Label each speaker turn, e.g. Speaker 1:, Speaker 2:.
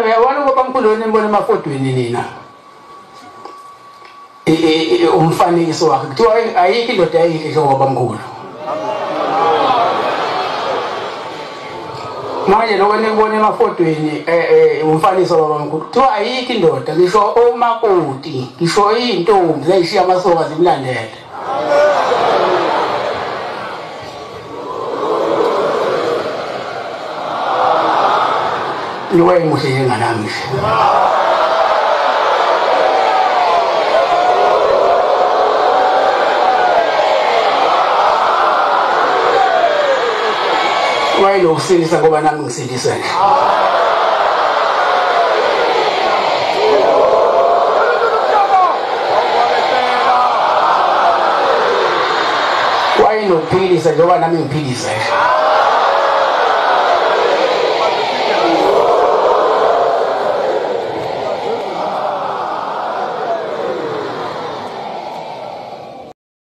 Speaker 1: Uyabona ngoba mkhulu nembona emafotweni nina. Umfanekiso wakhe kuthiwa ayikho indoda eyihle njengoba mkhulu. Manje lokho nikubona emafotweni umfanekiso baba mkhulu kuthiwa ayikho indoda ngisho omakoti ngisho intombi zayishiya amasoka zimlandele. Niwe muhle njenganami nje. Wayelo usilisa ngoba nami ngisilisa nje. Wayelo uphilisa njengoba nami ngiphilisa nje.